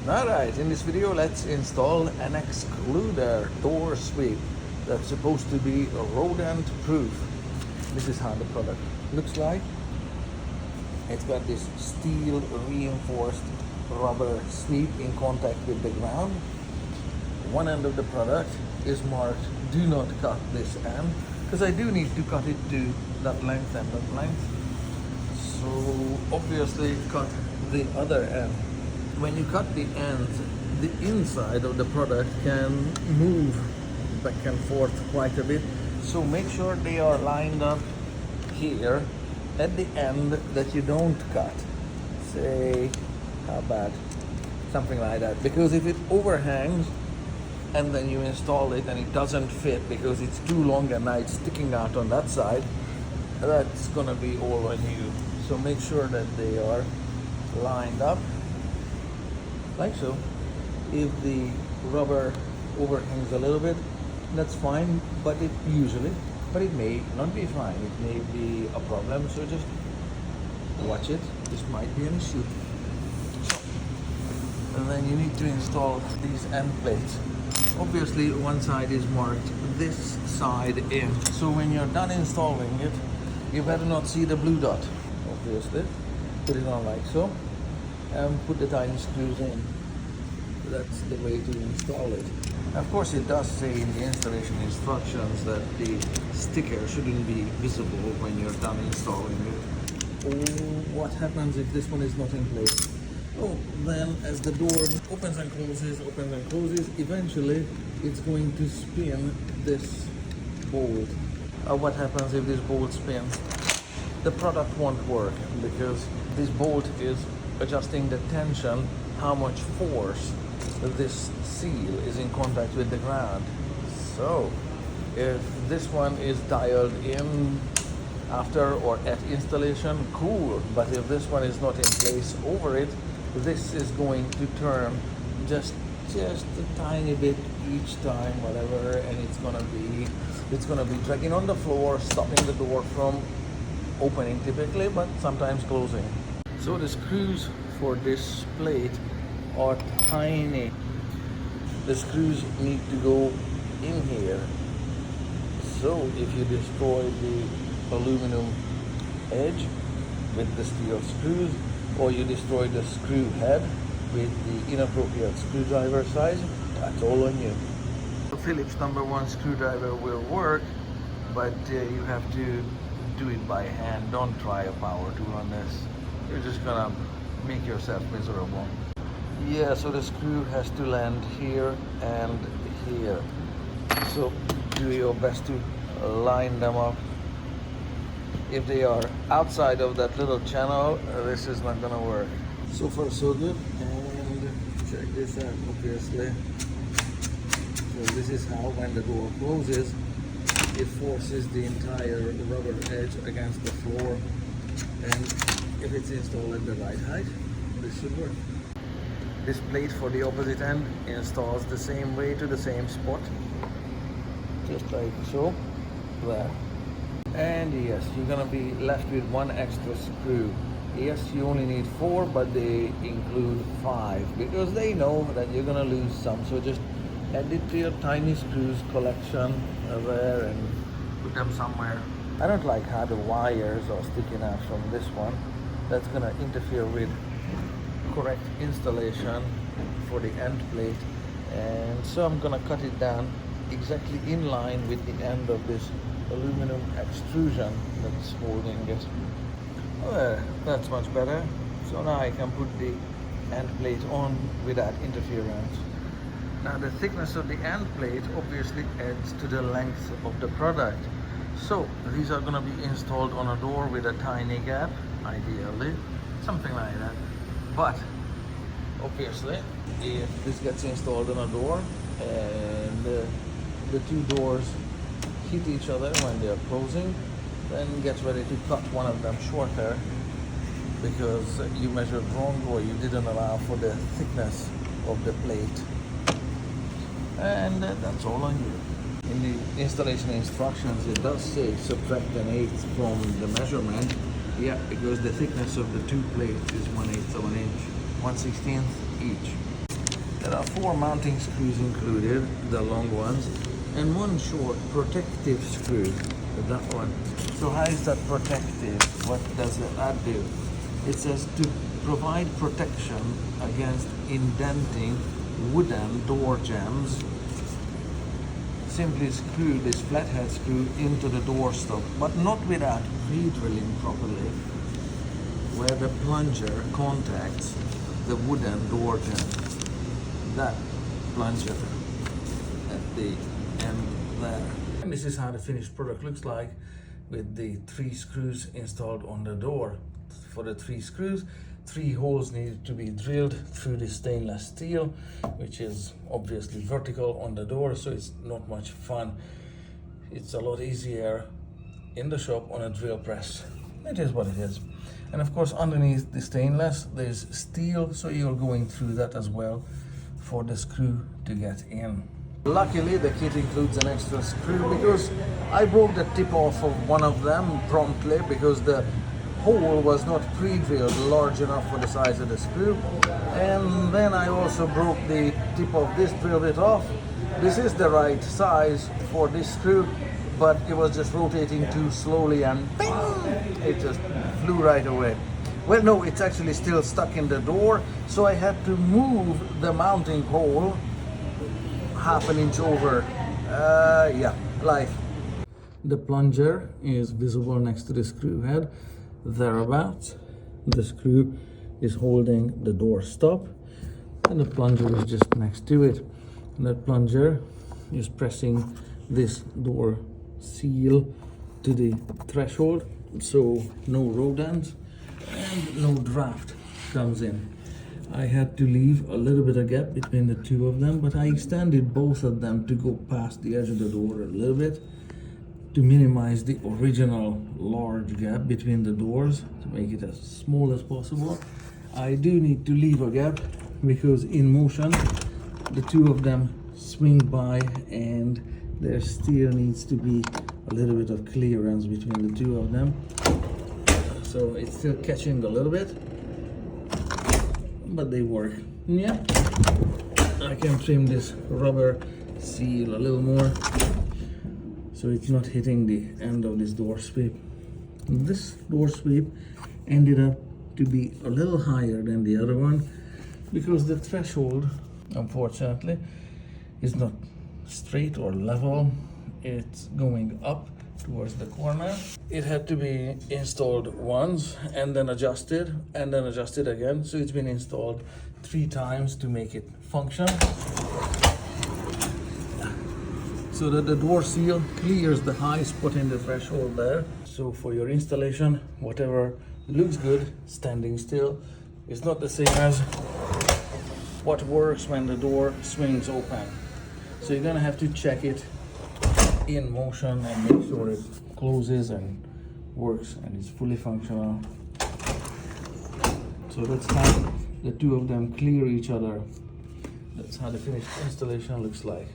Alright, in this video let's install an excluder door sweep that's supposed to be rodent proof. This is how the product looks like. It's got this steel reinforced rubber sweep in contact with the ground. One end of the product is marked do not cut this end, because I do need to cut it to that length and that length. So obviously cut the other end. When you cut the ends, the inside of the product can move back and forth quite a bit. So make sure they are lined up here at the end that you don't cut. Say, how about something like that? Because if it overhangs and then you install it and it doesn't fit because it's too long and now it's sticking out on that side, that's gonna be all on you. So make sure that they are lined up like so. If the rubber overhangs a little bit, that's fine, but it may not be fine. It may be a problem, so just watch it. This might be an issue. And then you need to install these end plates. Obviously one side is marked this side in, so when you're done installing it, you better not see the blue dot. Obviously, put it on like so and put the tiny screws in. That's the way to install it. Of course, it does say in the installation instructions that the sticker shouldn't be visible when you're done installing it. Oh, what happens if this one is not in place? Oh, then as the door opens and closes, eventually it's going to spin this bolt. What happens if this bolt spins? The product won't work because this bolt is adjusting the tension, how much force this seal is in contact with the ground. So if this one is dialed in after or at installation, cool, but if this one is not in place over it, this is going to turn just a tiny bit each time, whatever, and it's gonna be dragging on the floor, stopping the door from opening typically, but sometimes closing. So the screws for this plate are tiny. The screws need to go in here. So if you destroy the aluminum edge with the steel screws, or you destroy the screw head with the inappropriate screwdriver size, that's all on you. The Phillips #1 screwdriver will work, but you have to do it by hand. Don't try a power tool on this. You're just gonna make yourself miserable. Yeah, so the screw has to land here and here. So do your best to line them up. If they are outside of that little channel, this is not gonna work. So far so good, and check this out, obviously. So this is how, when the door closes, it forces the entire rubber edge against the floor, and if it's installed at the right height, this should work. This plate for the opposite end installs the same way to the same spot, just like so, there. And yes, you're gonna be left with one extra screw. Yes, you only need 4, but they include 5 because they know that you're gonna lose some. So just add it to your tiny screws collection there and put them somewhere. I don't like how the wires are sticking out from this one. That's gonna interfere with correct installation for the end plate, and so I'm gonna cut it down exactly in line with the end of this aluminum extrusion that's holding it. Well, that's much better. So now I can put the end plate on without interference. Now the thickness of the end plate obviously adds to the length of the product. So these are going to be installed on a door with a tiny gap, ideally, something like that. But obviously, if this gets installed on a door and the two doors hit each other when they are closing, then get ready to cut one of them shorter because you measured wrong or you didn't allow for the thickness of the plate. And that's all on you. In the installation instructions, it does say subtract 1/8 from the measurement. Yeah, because the thickness of the two plates is 1/8 of an inch, 1/16 each. There are 4 mounting screws included, the long ones, and 1 short protective screw, that one. So how is that protective? What does that do? It says to provide protection against indenting wooden door jambs. Simply screw this flathead screw into the door stop, but not without pre-drilling properly, where the plunger contacts the wooden door jamb. That plunger at the end there. And this is how the finished product looks like with the 3 screws installed on the door. For the 3 screws, 3 holes needed to be drilled through the stainless steel, which is obviously vertical on the door, so it's not much fun. It's a lot easier in the shop on a drill press. It is what it is. And of course, underneath the stainless, there's steel, so you're going through that as well for the screw to get in. Luckily, the kit includes an extra screw because I broke the tip off of one of them promptly because the hole was not pre-drilled large enough for the size of the screw. And then I also broke the tip of this drill bit off. This is the right size for this screw, but it was just rotating too slowly and bing, it just flew right away. Well, no, it's actually still stuck in the door, so I had to move the mounting hole half an inch over. Yeah, life. The plunger is visible next to the screw head, thereabouts. The screw is holding the door stop, and the plunger is just next to it. And that plunger is pressing this door seal to the threshold, so no rodents and no draft comes in. I had to leave a little bit of gap between the 2 of them, but I extended both of them to go past the edge of the door a little bit to minimize the original large gap between the doors, to make it as small as possible. I do need to leave a gap because in motion the 2 of them swing by and there still needs to be a little bit of clearance between the 2 of them. So it's still catching a little bit, but they work. Yeah, I can trim this rubber seal a little more so it's not hitting the end of this door sweep. This door sweep ended up to be a little higher than the other one because the threshold, unfortunately, is not straight or level. It's going up towards the corner. It had to be installed once and then adjusted again, so it's been installed 3 times to make it function, so that the door seal clears the high spot in the threshold there. So for your installation, whatever looks good standing still is not the same as what works when the door swings open. So you're gonna have to check it in motion and make sure it closes and works and is fully functional. So that's how the 2 of them clear each other. That's how the finished installation looks like.